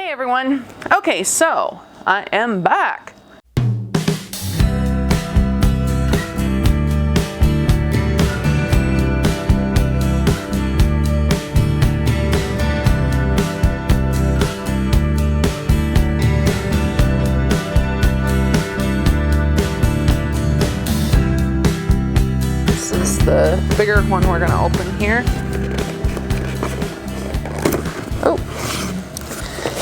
Hey everyone. Okay, so I am back. This is the bigger one we're going to open here. Oh.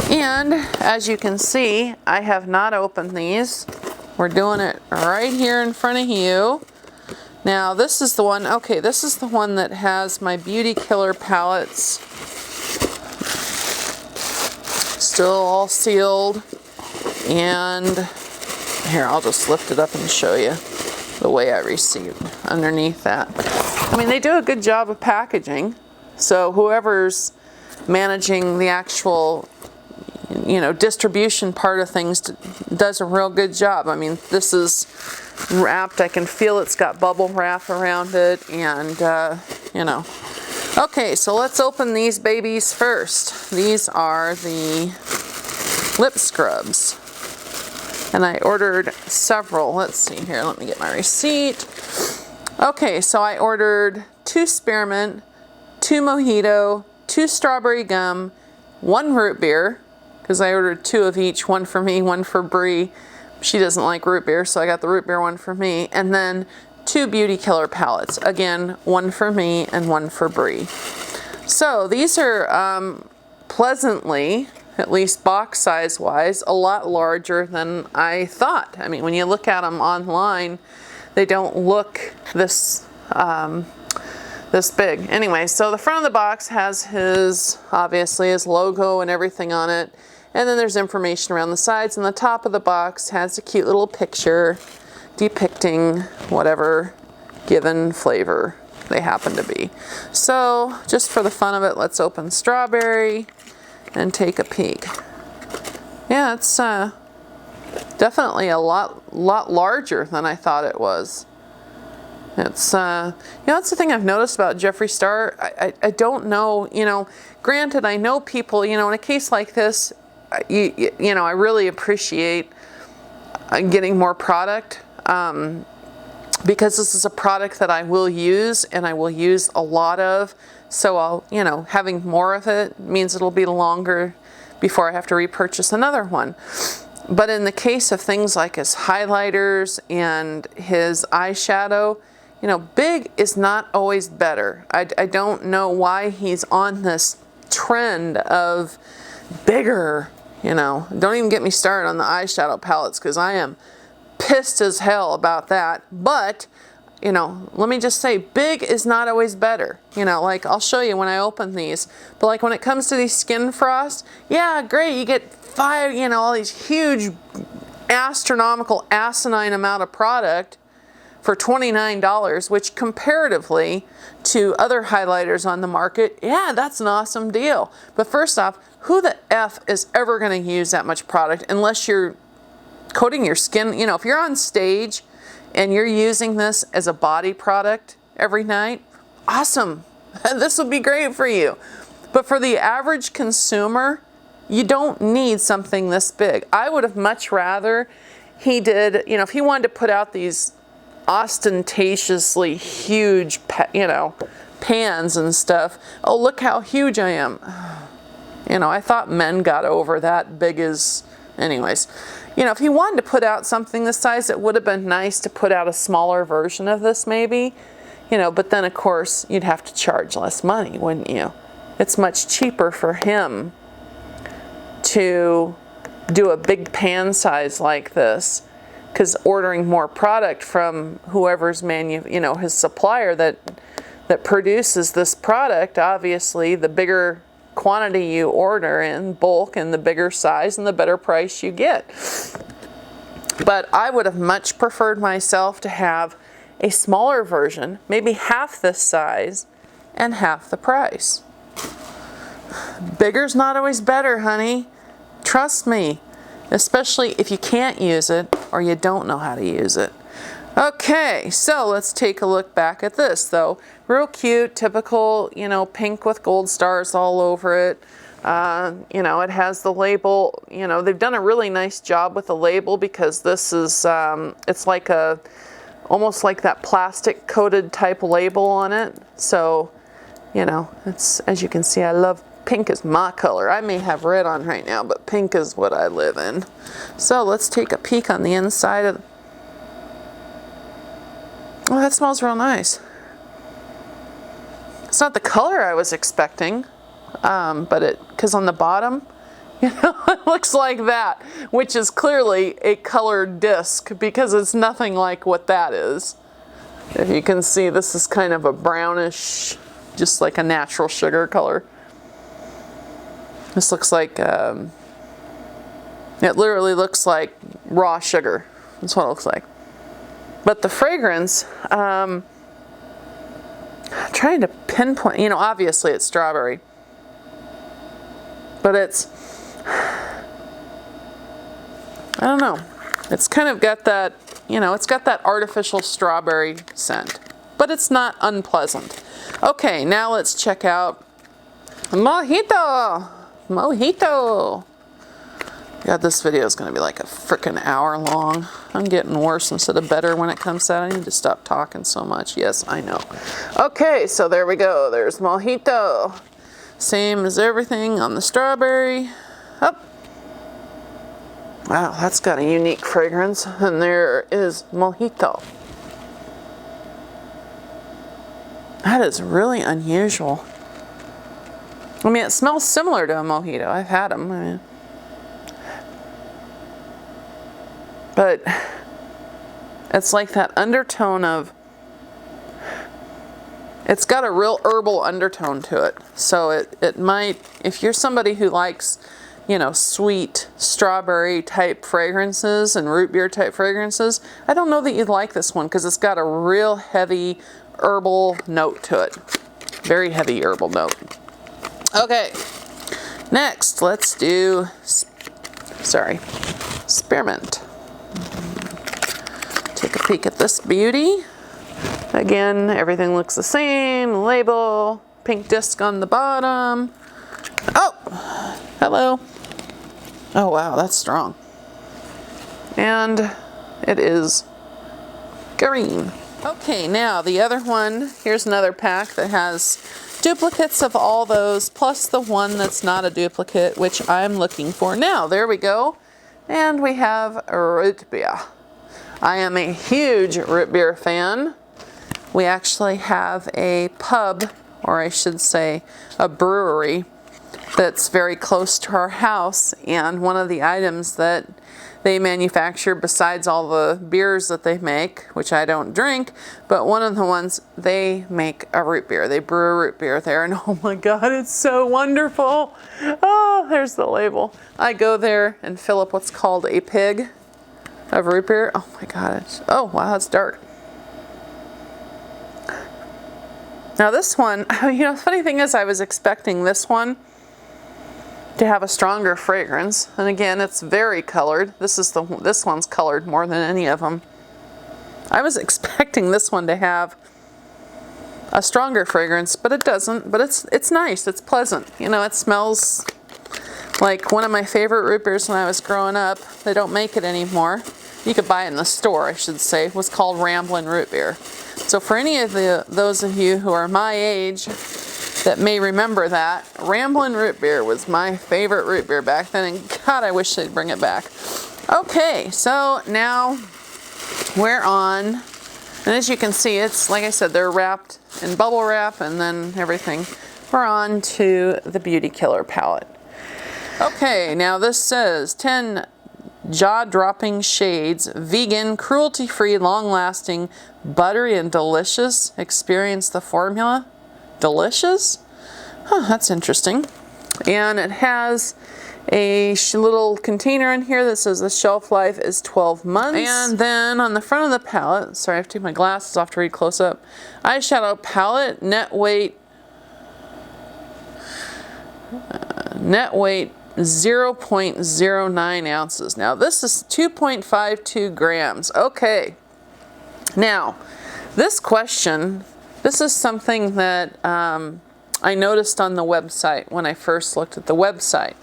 And as you can see, I have not opened these. We're doing it right here in front of you. Now this is the one, okay, this is the one that has my Beauty Killer palettes. Still all sealed. And here, I'll just lift it up and show you the way I received underneath that. I mean, they do a good job of packaging. So whoever's managing the actual, you know, distribution part of things does a real good job. I mean, this is wrapped. I can feel it's got bubble wrap around it, and you know. Okay, so let's open these babies first. These are the lip scrubs, and I ordered several. Let's see here. Let me get my receipt. Okay, so I ordered 2 Spearmint, 2 Mojito, 2 strawberry gum, 1 root beer, because I ordered 2 of each, 1 for me, 1 for Bree. She doesn't like root beer, so I got the root beer one for me. And then 2 Beauty Killer palettes. Again, 1 for me and 1 for Bree. So these are pleasantly, at least box size wise, a lot larger than I thought. I mean, when you look at them online, they don't look this this big. Anyway, so the front of the box has his, obviously, his logo and everything on it. And then there's information around the sides, and the top of the box has a cute little picture depicting whatever given flavor they happen to be. So just for the fun of it, let's open strawberry and take a peek. Yeah, it's definitely a lot larger than I thought it was. It's, you know, that's the thing I've noticed about Jeffree Star. I don't know, you know, granted, I know people, you know, in a case like this, you know, I really appreciate getting more product because this is a product that I will use, and I will use a lot of. So I'll, you know, having more of it means it'll be longer before I have to repurchase another one. But in the case of things like his highlighters and his eyeshadow, you know, big is not always better. I don't know why he's on this trend of bigger, you know. Don't even get me started on the eyeshadow palettes, because I am pissed as hell about that. But, you know, let me just say, big is not always better. You know, like, I'll show you when I open these. But like when it comes to these Skin Frost, yeah, great, you get 5, you know, all these huge, astronomical, asinine amount of product for $29, which comparatively to other highlighters on the market, yeah, that's an awesome deal. But first off, who the F is ever going to use that much product unless you're coating your skin? You know, if you're on stage and you're using this as a body product every night, awesome. This would be great for you. But for the average consumer, you don't need something this big. I would have much rather he did, you know, if he wanted to put out these ostentatiously huge, you know, pans and stuff. Oh, look how huge I am. You know, I thought men got over that big as, anyways. You know, if he wanted to put out something this size, it would have been nice to put out a smaller version of this maybe. You know, but then of course you'd have to charge less money, wouldn't you? It's much cheaper for him to do a big pan size like this, because ordering more product from whoever's you know, his supplier that produces this product, obviously the bigger quantity you order in bulk and the bigger size and the better price you get. But I would have much preferred myself to have a smaller version, maybe half this size and half the price. Bigger's not always better, honey. Trust me. Especially if you can't use it or you don't know how to use it. Okay, so let's take a look back at this though. Real cute, typical, you know, pink with gold stars all over it. You know, it has the label, you know, they've done a really nice job with the label because this is, it's like almost like that plastic coated type label on it. So, you know, it's, as you can see, I love pink is my color. I may have red on right now, but pink is what I live in. So let's take a peek on the inside of, oh, that smells real nice. It's not the color I was expecting. But because on the bottom, you know, it looks like that, which is clearly a colored disc because it's nothing like what that is. If you can see, this is kind of a brownish, just like a natural sugar color. This looks like, it literally looks like raw sugar. That's what it looks like. But the fragrance, I'm trying to pinpoint, you know, obviously it's strawberry. But it's, I don't know, it's kind of got that, you know, it's got that artificial strawberry scent, but it's not unpleasant. Okay, now let's check out Mojito. Mojito. God, this video is going to be like a freaking hour long. I'm getting worse instead of better when it comes out. I need to stop talking so much. Yes, I know. Okay, so there we go. There's Mojito. Same as everything on the strawberry. Oh. Wow, that's got a unique fragrance. And there is Mojito. That is really unusual. I mean, it smells similar to a Mojito. I've had them. I mean, but it's like that undertone of, it's got a real herbal undertone to it. So it might, if you're somebody who likes, you know, sweet strawberry type fragrances and root beer type fragrances, I don't know that you'd like this one because it's got a real heavy herbal note to it. Very heavy herbal note. Okay, next let's do, Spearmint. Take a peek at this beauty. Again, everything looks the same. Label, pink disc on the bottom. Oh, hello. Oh wow, that's strong. And it is green. Okay, now the other one, here's another pack that has duplicates of all those, plus the one that's not a duplicate, which I'm looking for now. There we go. And we have root beer. I am a huge root beer fan. We actually have a pub, or I should say a brewery, that's very close to our house, and one of the items that they manufacture, besides all the beers that they make, which I don't drink, but one of the ones, they make a root beer. They brew a root beer there, and oh my God, it's so wonderful. Oh, there's the label. I go there and fill up what's called a pig of root beer. Oh my God, oh wow, it's dark. Now this one, you know, the funny thing is I was expecting this one to have a stronger fragrance. And again, it's very colored. This one's colored more than any of them. I was expecting this one to have a stronger fragrance, but it doesn't. But it's nice, it's pleasant. You know, it smells like one of my favorite root beers when I was growing up. They don't make it anymore. You could buy it in the store, I should say. It was called Ramblin' Root Beer. So for any of those of you who are my age that may remember that, Ramblin' Root Beer was my favorite root beer back then, and God, I wish they'd bring it back. Okay, so now we're on, and as you can see, it's, like I said, they're wrapped in bubble wrap and then everything. We're on to the Beauty Killer palette. Okay, now this says 10 jaw-dropping shades, vegan, cruelty-free, long-lasting, buttery and delicious. Experience the formula. Delicious? Huh, that's interesting. And it has a little container in here that says the shelf life is 12 months. And then on the front of the palette, sorry, I have to take my glasses off to read close up. Eyeshadow palette, net weight 0.09 ounces. Now this is 2.52 grams. Okay. Now, this question, this is something that I noticed on the website when I first looked at the website.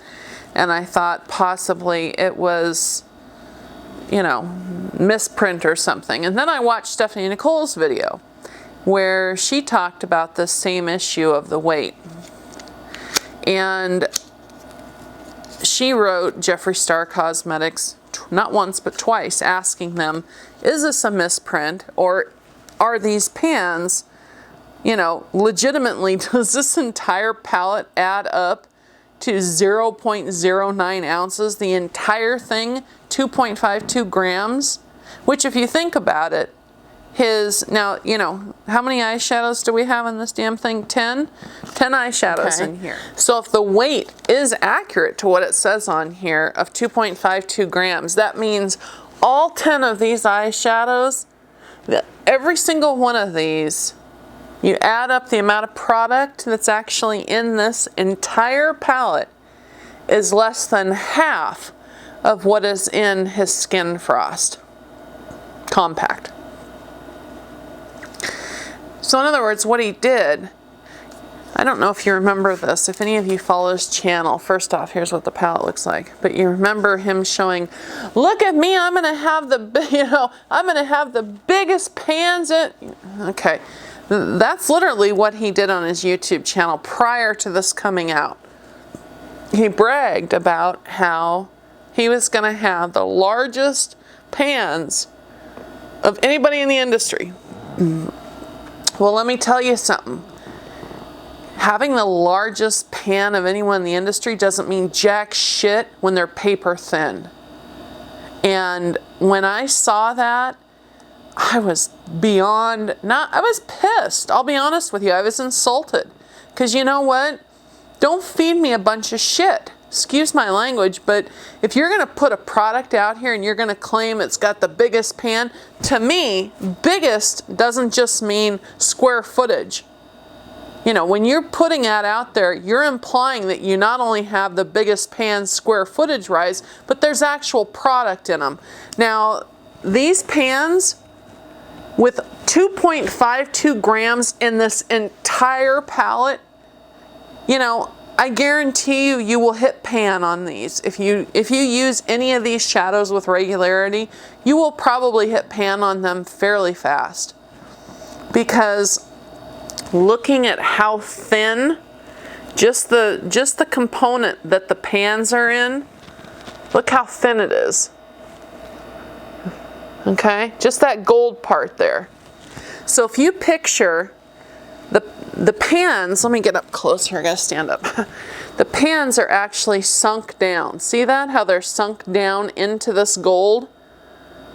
And I thought possibly it was, you know, misprint or something. And then I watched Stephanie Nicole's video where she talked about the same issue of the weight. And she wrote Jeffree Star Cosmetics not once but twice asking them, is this a misprint, or are these pans, you know, legitimately, does this entire palette add up to 0.09 ounces, the entire thing 2.52 grams, which if you think about it, now, you know, how many eyeshadows do we have in this damn thing? 10 eyeshadows in here. So if the weight is accurate to what it says on here of 2.52 grams, that means all 10 of these eyeshadows, every single one of these, you add up the amount of product that's actually in this entire palette is less than half of what is in his Skin Frost Compact. So in other words, what he did, I don't know if you remember this, if any of you follow his channel, first off, here's what the palette looks like. But you remember him showing, look at me, I'm gonna have the, you know, I'm gonna have the biggest pans in, okay. That's literally what he did on his YouTube channel prior to this coming out. He bragged about how he was going to have the largest pans of anybody in the industry. Well, let me tell you something. Having the largest pan of anyone in the industry doesn't mean jack shit when they're paper thin. And when I saw that, I was I was pissed. I'll be honest with you. I was insulted. Because you know what? Don't feed me a bunch of shit. Excuse my language, but if you're going to put a product out here and you're going to claim it's got the biggest pan, to me, biggest doesn't just mean square footage. You know, when you're putting that out there, you're implying that you not only have the biggest pan square footage rise, but there's actual product in them. Now, these pans with 2.52 grams in this entire palette, you know, I guarantee you, you will hit pan on these. If you use any of these shadows with regularity, you will probably hit pan on them fairly fast. Because looking at how thin just the component that the pans are in, look how thin it is. Okay, just that gold part there. So if you picture the pans, let me get up closer, I gotta stand up. The pans are actually sunk down. See that? How they're sunk down into this gold?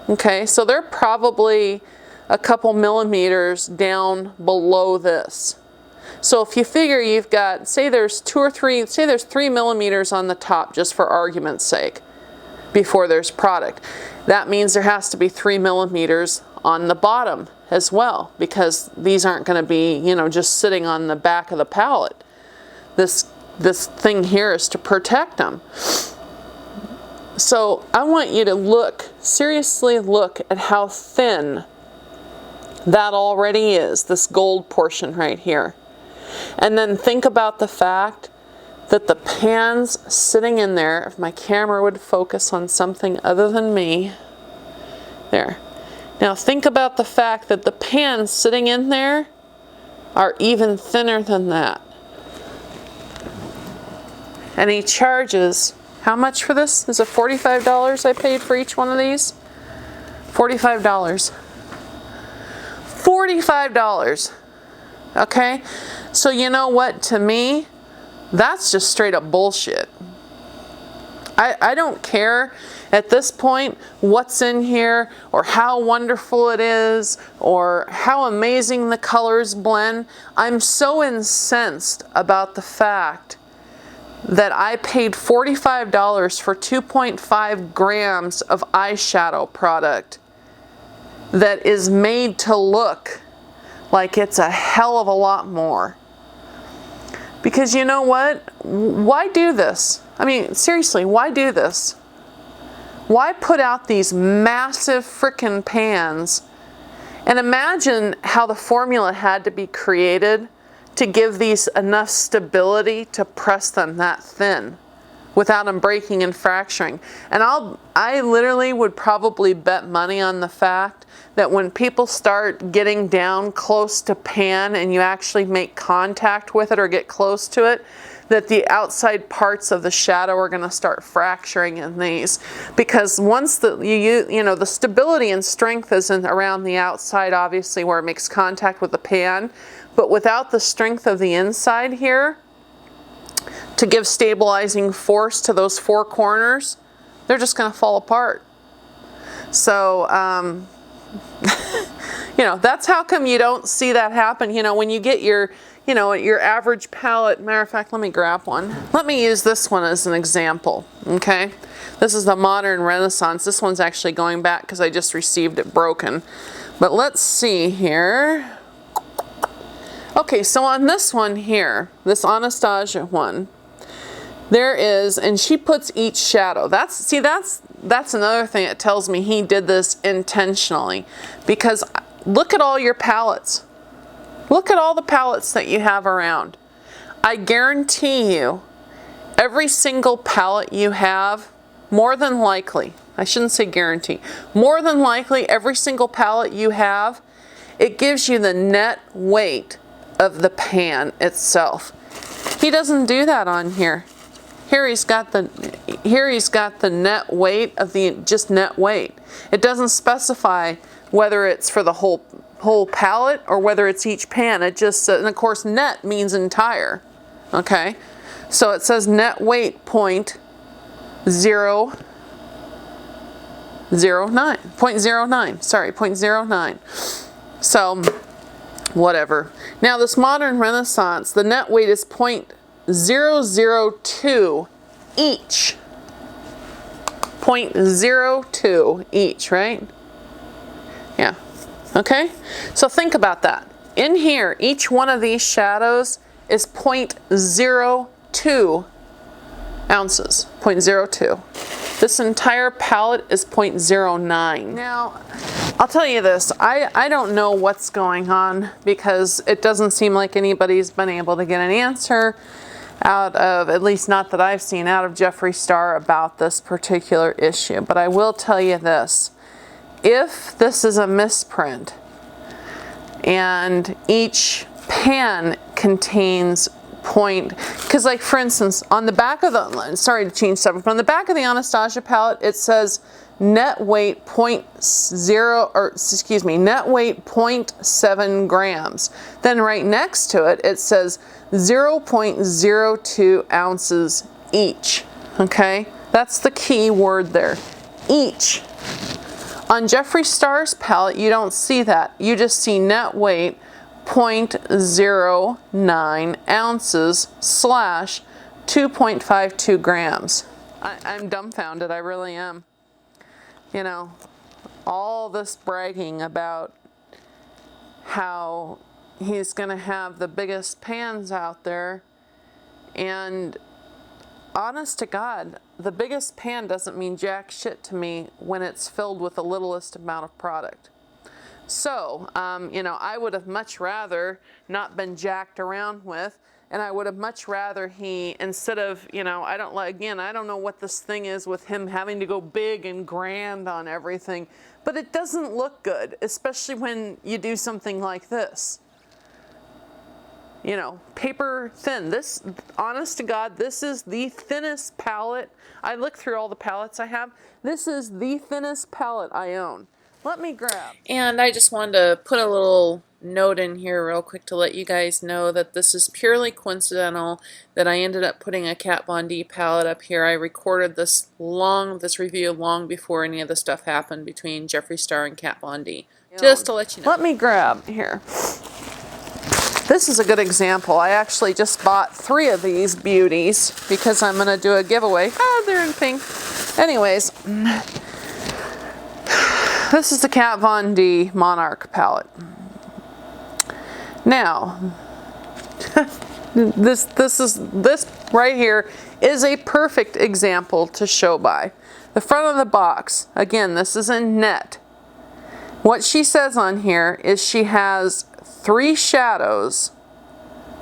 Okay, so they're probably a couple millimeters down below this. So if you figure you've got, say there's 3 millimeters on the top, just for argument's sake, before there's product. That means there has to be 3 millimeters on the bottom as well, because these aren't going to be, you know, just sitting on the back of the palette. This thing here is to protect them. So I want you to look, seriously look at how thin that already is, this gold portion right here. And then think about the fact that the pans sitting in there, if my camera would focus on something other than me, there. Now think about the fact that the pans sitting in there are even thinner than that. And he charges, how much for this? Is it $45 I paid for each one of these? $45. $45. Okay? So you know what, to me, that's just straight up bullshit. I don't care at this point what's in here or how wonderful it is or how amazing the colors blend. I'm so incensed about the fact that I paid $45 for 2.5 grams of eyeshadow product that is made to look like it's a hell of a lot more. Because you know what? Why do this? I mean, seriously, why do this? Why put out these massive frickin' pans? And imagine how the formula had to be created to give these enough stability to press them that thin without them breaking and fracturing. And I literally would probably bet money on the fact that when people start getting down close to pan and you actually make contact with it or get close to it, that the outside parts of the shadow are going to start fracturing in these, because once the stability and strength is around the outside, obviously where it makes contact with the pan, but without the strength of the inside here to give stabilizing force to those four corners, they're just going to fall apart. So that's how come you don't see that happen. When you get your average palette. Matter of fact, let me grab one. Let me use this one as an example, okay? This is the Modern Renaissance. This one's actually going back because I just received it broken. But let's see here. Okay, so on this one here, this Anastasia one, there is, and she puts each shadow. That's another thing that tells me he did this intentionally, because look at all your palettes. Look at all the palettes that you have around. I guarantee you, every single palette you have, more than likely, I shouldn't say guarantee, more than likely every single palette you have, it gives you the net weight of the pan itself. He doesn't do that on here. Here he's got the net weight of just net weight. It doesn't specify whether it's for the whole palette or whether it's each pan. It just says, and of course net means entire, okay? So it says net weight 0.09, so whatever. Now this Modern Renaissance, the net weight is 0.002 each. 0.02 each, right? Yeah. Okay? So think about that. In here, each one of these shadows is 0.02 ounces. 0.02. This entire palette is 0.09. Now, I'll tell you this. I don't know what's going on, because it doesn't seem like anybody's been able to get an answer out of, at least not that I've seen, out of Jeffree Star about this particular issue. But I will tell you this. If this is a misprint and each pan contains because like for instance, on the back of the, sorry to change subject, but on the back of the Anastasia palette, it says net weight net weight 0.7 grams. Then right next to it, it says 0.02 ounces each. Okay, that's the key word there, each. On Jeffree Star's palette, you don't see that. You just see net weight 0.09 ounces / 2.52 grams. I'm dumbfounded, I really am. All this bragging about how he's gonna have the biggest pans out there, and honest to God, the biggest pan doesn't mean jack shit to me when it's filled with the littlest amount of product. So, I would have much rather not been jacked around with, and I would have much rather he, instead of, I don't know what this thing is with him having to go big and grand on everything, but it doesn't look good, especially when you do something like this. Paper thin. This, honest to God, this is the thinnest palette. I looked through all the palettes I have. This is the thinnest palette I own. Let me grab. And I just wanted to put a little note in here real quick to let you guys know that this is purely coincidental that I ended up putting a Kat Von D palette up here. I recorded this review long before any of the stuff happened between Jeffree Star and Kat Von D. Just to let you know. Let me grab here. This is a good example. I actually just bought 3 of these beauties because I'm going to do a giveaway. Oh, they're in pink. Anyways, this is the Kat Von D Monarch palette. Now, this right here is a perfect example to show by. The front of the box, again, this is in net. What she says on here is she has 3 shadows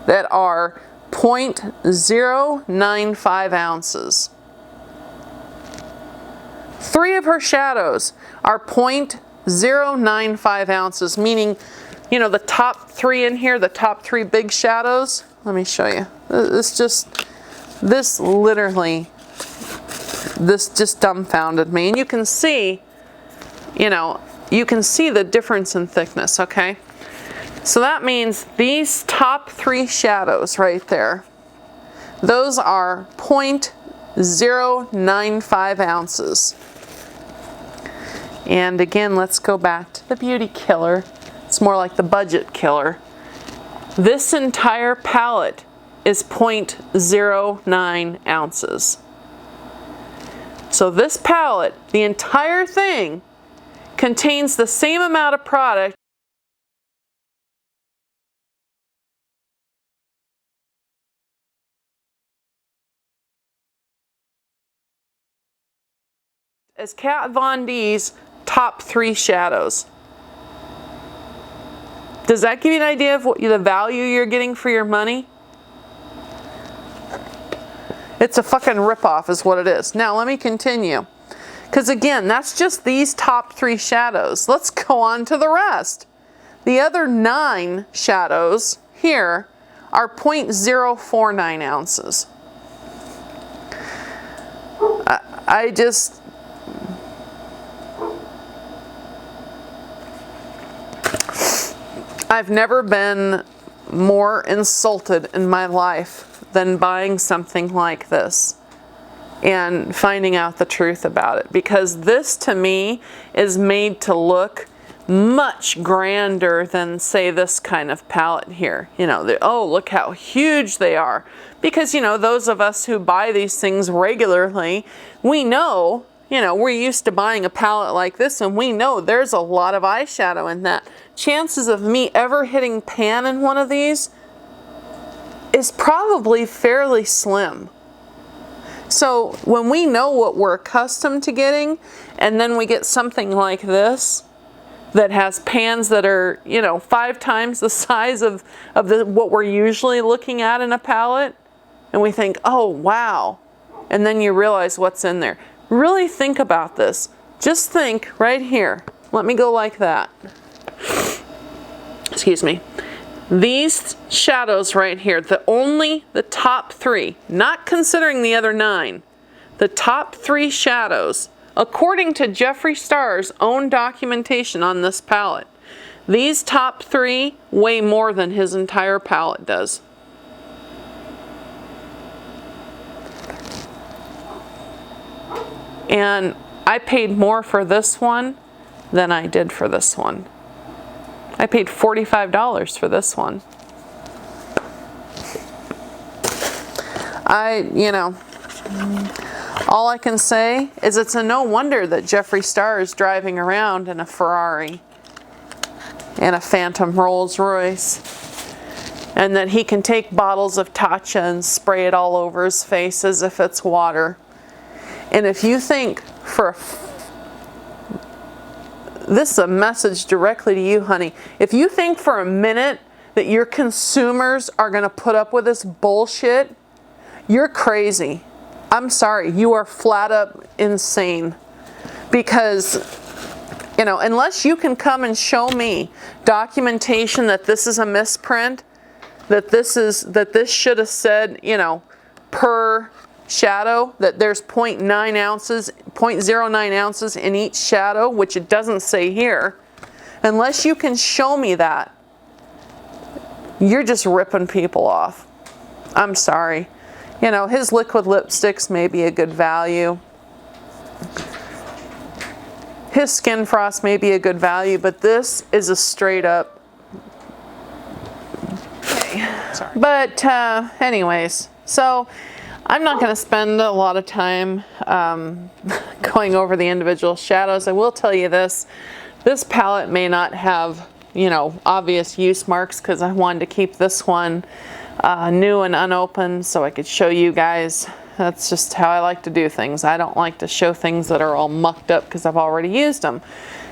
that are 0.095 ounces. 3 of her shadows are 0.095 ounces, meaning, you know, the top 3 in here, the top 3 big shadows. Let me show you. This just dumbfounded me. And you can see, you know, you can see the difference in thickness, okay? So that means these top 3 shadows right there, those are 0.095 ounces. And again, let's go back to the beauty killer. It's more like the budget killer. This entire palette is 0.09 ounces. So this palette, the entire thing, contains the same amount of product as Kat Von D's top 3 shadows. Does that give you an idea of what the value you're getting for your money? It's a fucking ripoff is what it is. Now let me continue. Because again, that's just these top 3 shadows. Let's go on to the rest. The other 9 shadows here are 0.049 ounces. I've never been more insulted in my life than buying something like this and finding out the truth about it, because this to me is made to look much grander than, say, this kind of palette here. You know, oh, look how huge they are. Because, you know, those of us who buy these things regularly, we know, you know, we're used to buying a palette like this, and we know there's a lot of eyeshadow in that. Chances of me ever hitting pan in one of these is probably fairly slim. So when we know what we're accustomed to getting, and then we get something like this that has pans that are, you know, 5 times the size of what we're usually looking at in a palette, and we think, oh wow, and then you realize what's in there. Really think about this. Just think right here. Let me go like that. Excuse me. These shadows right here, the top 3, not considering the other 9, the top 3 shadows, according to Jeffree Star's own documentation on this palette, these top 3 weigh more than his entire palette does. And I paid more for this one than I did for this one. I paid $45 for this one. You know, all I can say is it's a no wonder that Jeffree Star is driving around in a Ferrari and a Phantom Rolls Royce, and that he can take bottles of Tatcha and spray it all over his face as if it's water. And if you think this is a message directly to you, honey. If you think for a minute that your consumers are going to put up with this bullshit, you're crazy. I'm sorry, you are flat up insane. Because, you know, unless you can come and show me documentation that this is a misprint, that this should have said, you know, per shadow, that there's 0.9 ounces, 0.09 ounces in each shadow, which it doesn't say here. Unless you can show me that, you're just ripping people off. I'm sorry. You know, his liquid lipsticks may be a good value. His Skin Frost may be a good value, but this is a straight up. Okay. Sorry. But anyways, so I'm not going to spend a lot of time going over the individual shadows. I will tell you this palette may not have, you know, obvious use marks, because I wanted to keep this one new and unopened so I could show you guys That's just how I like to do things. I don't like to show things that are all mucked up because I've already used them,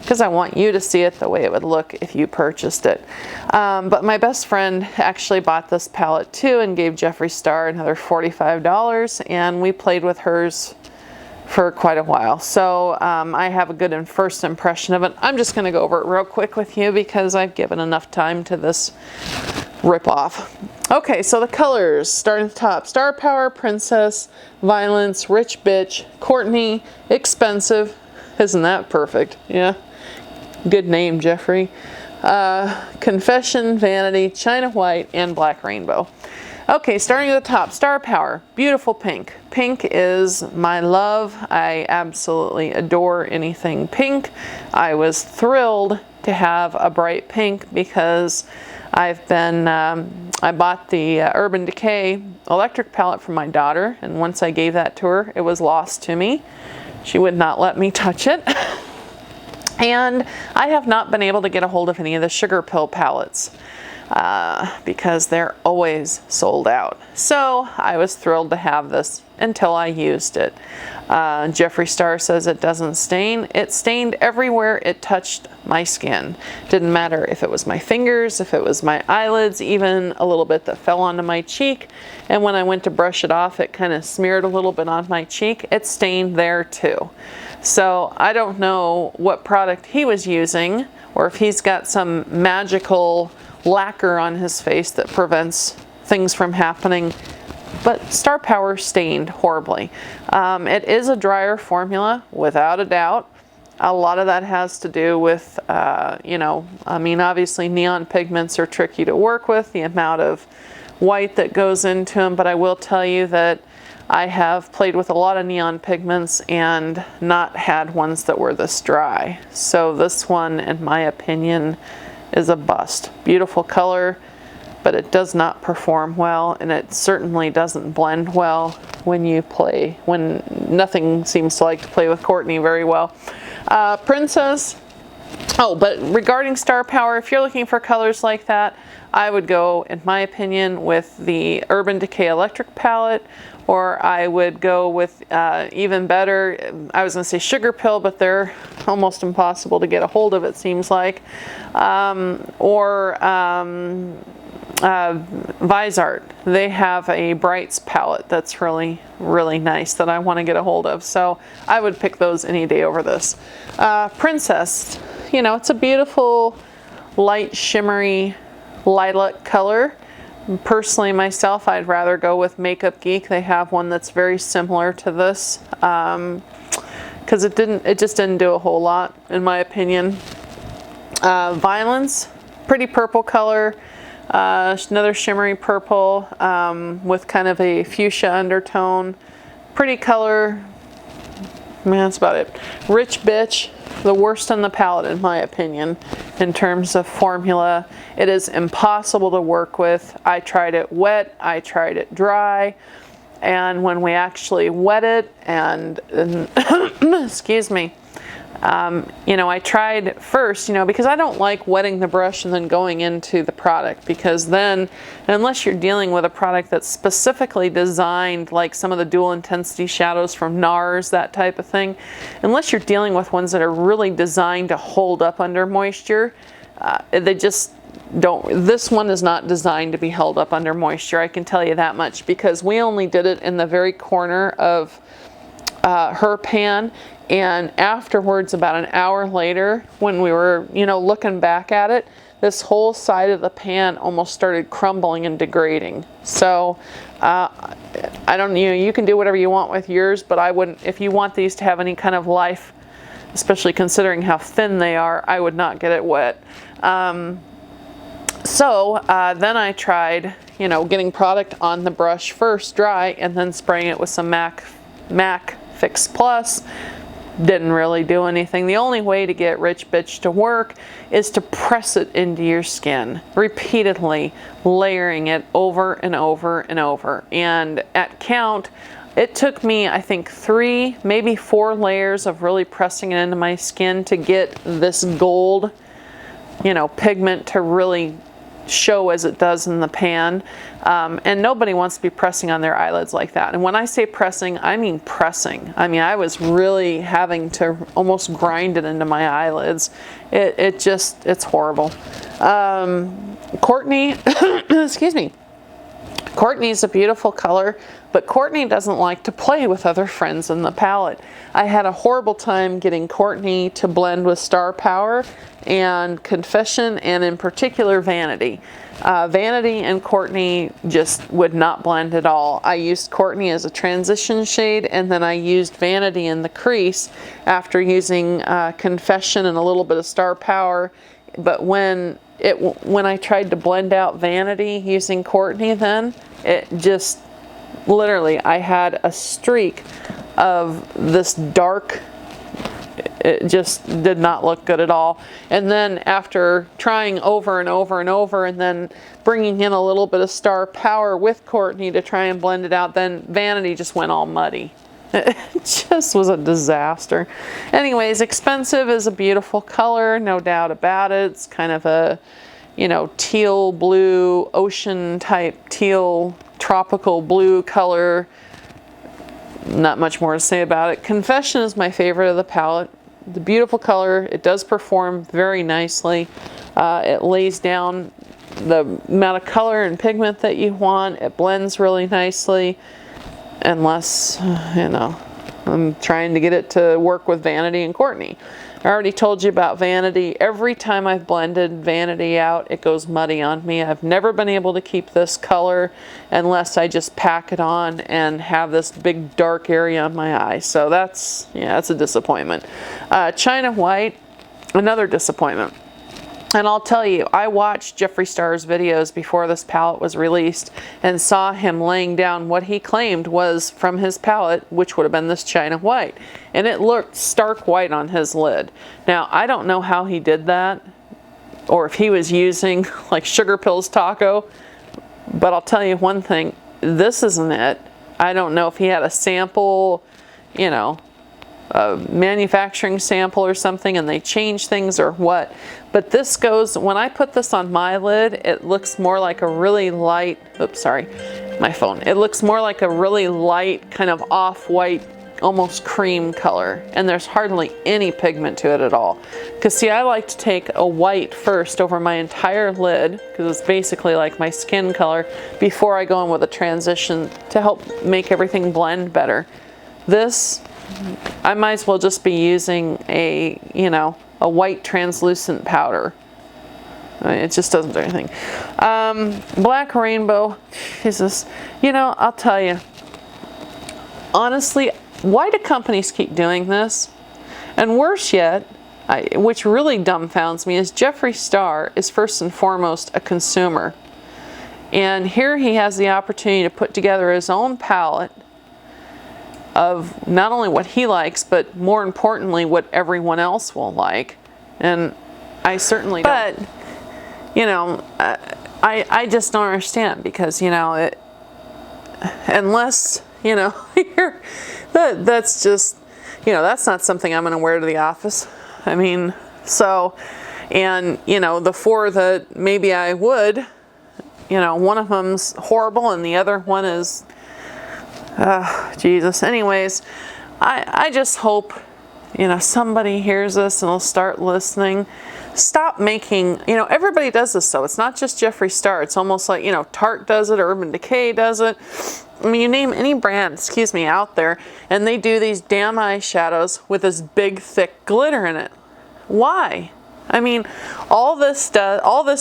because I want you to see it the way it would look if you purchased it. But my best friend actually bought this palette too and gave Jeffree Star another $45, and we played with hers for quite a while. So I have a good first impression of it. I'm just going to go over it real quick with you because I've given enough time to this rip off. Okay, so the colors, starting at the top: Star Power, Princess, Violence, Rich Bitch, Courtney, Expensive. Isn't that perfect? Yeah. Good name, Jeffree. Confession, Vanity, China White, and Black Rainbow. Okay, starting at the top, Star Power, beautiful pink. Pink is my love. I absolutely adore anything pink. I was thrilled to have a bright pink because I've been, I bought the Urban Decay electric palette for my daughter, and once I gave that to her, it was lost to me. She would not let me touch it. And I have not been able to get a hold of any of the Sugar Pill palettes because they're always sold out. So I was thrilled to have this until I used it. Jeffree Star says it doesn't stain. It stained everywhere it touched my skin. Didn't matter if it was my fingers, if it was my eyelids, even a little bit that fell onto my cheek. And when I went to brush it off, it kind of smeared a little bit on my cheek. It stained there too. So I don't know what product he was using, or if he's got some magical lacquer on his face that prevents things from happening. But Star Power stained horribly. It is a drier formula, without a doubt. A lot of that has to do with, you know, I mean, obviously neon pigments are tricky to work with, the amount of white that goes into them, but I will tell you that I have played with a lot of neon pigments and not had ones that were this dry. So this one, in my opinion, is a bust. Beautiful color, but it does not perform well, and it certainly doesn't blend well when you play, when nothing seems to like to play with Courtney very well. Princess. Oh, but regarding Star Power, if you're looking for colors like that, I would go, in my opinion, with the Urban Decay Electric Palette, or I would go with even better, I was going to say Sugar Pill, but they're almost impossible to get a hold of, it seems like, or Visart. They have a Brights palette that's really, really nice that I want to get a hold of. So I would pick those any day over this. Princess, you know, it's a beautiful, light, shimmery lilac color. Personally, myself, I'd rather go with Makeup Geek. They have one that's very similar to this because it just didn't do a whole lot, in my opinion. Violence, pretty purple color. Another shimmery purple with kind of a fuchsia undertone. Pretty color. I mean, that's about it. Rich Bitch, the worst on the palette in my opinion in terms of formula. It is impossible to work with. I tried it wet, I tried it dry, and when we actually wet it and excuse me, you know, I tried first, you know, because I don't like wetting the brush and then going into the product, because then, unless you're dealing with a product that's specifically designed, like some of the dual intensity shadows from NARS, that type of thing, unless you're dealing with ones that are really designed to hold up under moisture, they just don't. This one is not designed to be held up under moisture, I can tell you that much, because we only did it in the very corner of her pan, and afterwards, about an hour later, when we were, you know, looking back at it, this whole side of the pan almost started crumbling and degrading. So I don't, you know, you can do whatever you want with yours, but I wouldn't, if you want these to have any kind of life, especially considering how thin they are, I would not get it wet. So then I tried, you know, getting product on the brush first dry and then spraying it with some MAC Fix Plus. Didn't really do anything. The only way to get Rich Bitch to work is to press it into your skin repeatedly, layering it over and over and over. And at count, it took me, I think, 3, maybe 4 layers of really pressing it into my skin to get this gold, you know, pigment to really show as it does in the pan. And nobody wants to be pressing on their eyelids like that. And when I say pressing, I mean pressing. I mean, I was really having to almost grind it into my eyelids. It's horrible. Courtney, excuse me. Courtney's a beautiful color, but Courtney doesn't like to play with other friends in the palette. I had a horrible time getting Courtney to blend with Star Power and Confession, and in particular Vanity. Vanity and Courtney just would not blend at all. I used Courtney as a transition shade, and then I used Vanity in the crease after using Confession and a little bit of Star Power. But when I tried to blend out Vanity using Courtney, then it just literally, I had a streak of this dark. It just did not look good at all. And then after trying over and over and over, and then bringing in a little bit of Star Power with Courtney to try and blend it out, then Vanity just went all muddy. It just was a disaster. Anyways, Expensive is a beautiful color, no doubt about it. It's kind of a, you know, teal blue, ocean type teal, tropical blue color. Not much more to say about it. Confession is my favorite of the palette. The beautiful color. It does perform very nicely. It lays down the amount of color and pigment that you want. It blends really nicely. Unless, you know, I'm trying to get it to work with Vanity and Courtney. I already told you about Vanity. Every time I've blended Vanity out, it goes muddy on me. I've never been able to keep this color unless I just pack it on and have this big dark area on my eye. So that's, yeah, that's a disappointment. China White, another disappointment. And I'll tell you, I watched Jeffree Star's videos before this palette was released and saw him laying down what he claimed was from his palette, which would have been this China White. And it looked stark white on his lid. Now, I don't know how he did that, or if he was using like Sugar Pills Taco, but I'll tell you one thing, this isn't it. I don't know if he had a sample, you know, a manufacturing sample or something, and they change things or what. But this goes, when I put this on my lid, it looks more like a really light, oops, sorry, my phone. It looks more like a really light, kind of off-white, almost cream color. And there's hardly any pigment to it at all. Because see, I like to take a white first over my entire lid, because it's basically like my skin color, before I go in with a transition to help make everything blend better. This, I might as well just be using a, you know, a white translucent powder. It just doesn't do anything. Black Rainbow, Jesus, you know, I'll tell you, honestly, why do companies keep doing this? And worse yet, which really dumbfounds me, is Jeffree Star is first and foremost a consumer. And here he has the opportunity to put together his own palette of not only what he likes, but more importantly, what everyone else will like. And I certainly don't. But, you know, I just don't understand, because, you know, unless, you know, that's just, you know, that's not something I'm going to wear to the office. I mean, so, and, you know, the four that maybe I would, you know, one of them's horrible and the other one is, Jesus. Anyways, I just hope, you know, somebody hears this and will start listening. Stop making, you know, everybody does this, so it's not just Jeffree Star. It's almost like, you know, Tarte does it, Urban Decay does it. I mean, you name any brand, excuse me, out there, and they do these damn eyeshadows with this big, thick glitter in it. Why? I mean, all this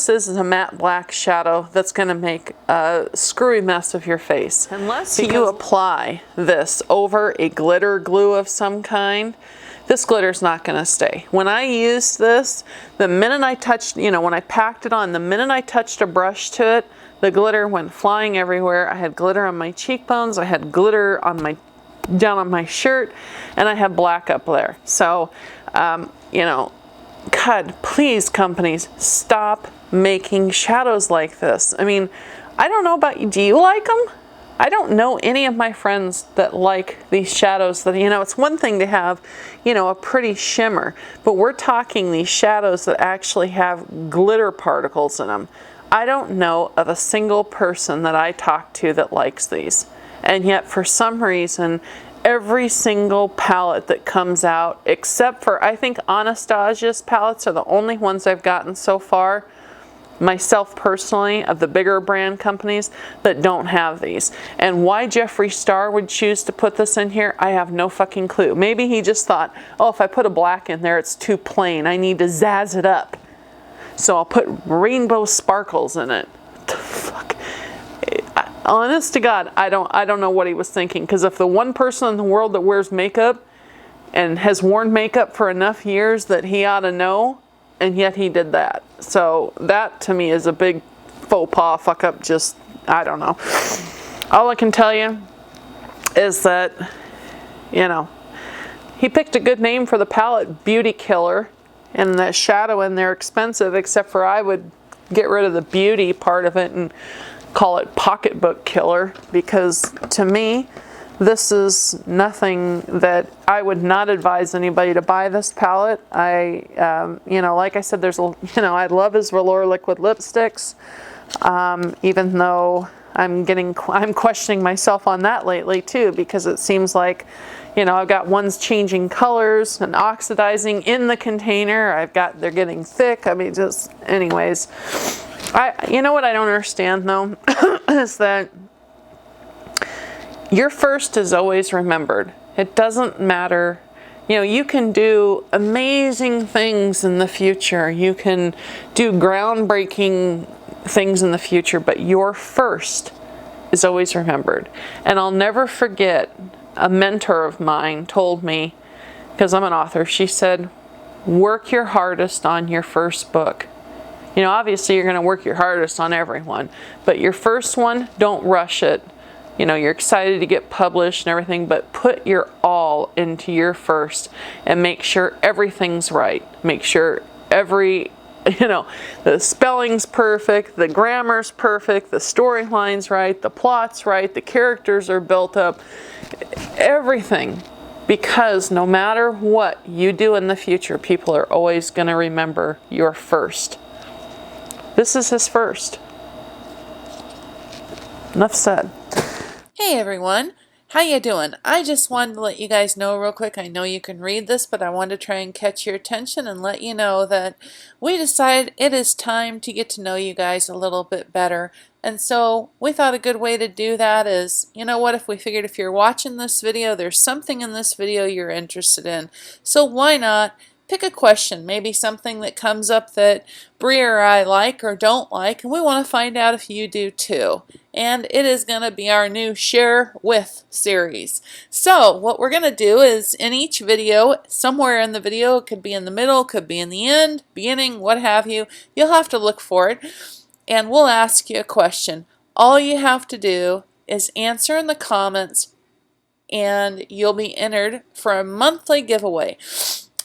is a matte black shadow that's going to make a screwy mess of your face. Unless you apply this over a glitter glue of some kind, this glitter's not going to stay. When I used this, the minute I touched, you know, when I packed it on, the minute I touched a brush to it, the glitter went flying everywhere. I had glitter on my cheekbones, I had glitter on my, down on my shirt, and I had black up there. So, you know, God, please, companies, stop making shadows like this. I mean, I don't know about you. Do you like them? I don't know any of my friends that like these shadows that, you know, it's one thing to have, you know, a pretty shimmer, but we're talking these shadows that actually have glitter particles in them. I don't know of a single person that I talk to that likes these. And yet for some reason, every single palette that comes out, except for, I think Anastasia's palettes are the only ones I've gotten so far, myself personally, of the bigger brand companies that don't have these. And why Jeffree Star would choose to put this in here, I have no fucking clue. Maybe he just thought, oh, if I put a black in there, it's too plain. I need to zazz it up. So I'll put rainbow sparkles in it. What the fuck? Honest to God, I don't know what he was thinking, because if the one person in the world that wears makeup and has worn makeup for enough years that he ought to know, and yet he did that. So that to me is a big faux pas, fuck up, just, I don't know. All I can tell you is that, you know, he picked a good name for the palette, Beauty Killer, and that shadow in there expensive, except for I would get rid of the beauty part of it and call it Pocketbook Killer, because to me this is nothing that I would not advise anybody to buy this palette. You know, like I said, there's a, you know, I love his Velour liquid lipsticks, even though I'm questioning myself on that lately too, because it seems like, you know, I've got ones changing colors and oxidizing in the container. They're getting thick. I mean, just anyways. You know what I don't understand though, is that your first is always remembered. It doesn't matter. You know, you can do amazing things in the future. You can do groundbreaking things in the future, but your first is always remembered. And I'll never forget, a mentor of mine told me, because I'm an author, she said, work your hardest on your first book. You know, obviously you're going to work your hardest on everyone, but your first one, don't rush it. You know, you're excited to get published and everything, but put your all into your first and make sure everything's right. Make sure you know, the spelling's perfect, the grammar's perfect, the storyline's right, the plot's right, the characters are built up, everything. Because no matter what you do in the future, people are always going to remember your first. This is his first. Enough said. Hey everyone, how you doing? I just wanted to let you guys know real quick, I know you can read this, but I wanted to try and catch your attention and let you know that we decided it is time to get to know you guys a little bit better. And so we thought a good way to do that is, you know what, if we figured if you're watching this video, there's something in this video you're interested in. So why not pick a question, maybe something that comes up that Bree or I like or don't like, and we want to find out if you do too. And it is going to be our new Share With series. So what we're going to do is in each video, somewhere in the video, it could be in the middle, could be in the end, beginning, what have you, you'll have to look for it, and we'll ask you a question. All you have to do is answer in the comments and you'll be entered for a monthly giveaway.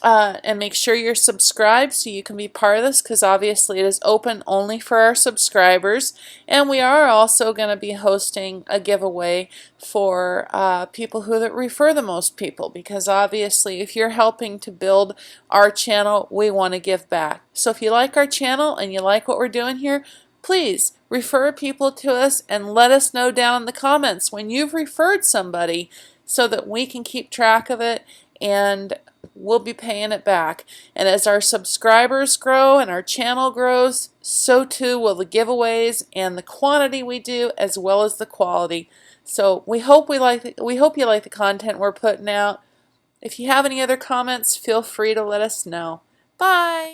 And make sure you're subscribed so you can be part of this, because obviously it is open only for our subscribers. And we are also going to be hosting a giveaway for people who refer the most people, because obviously if you're helping to build our channel, we want to give back. So if you like our channel and you like what we're doing here, please refer people to us and let us know down in the comments when you've referred somebody so that we can keep track of it and we'll be paying it back. And as our subscribers grow and our channel grows, so too will the giveaways and the quantity we do, as well as the quality. So we hope you like the content we're putting out. If you have any other comments, feel free to let us know. Bye.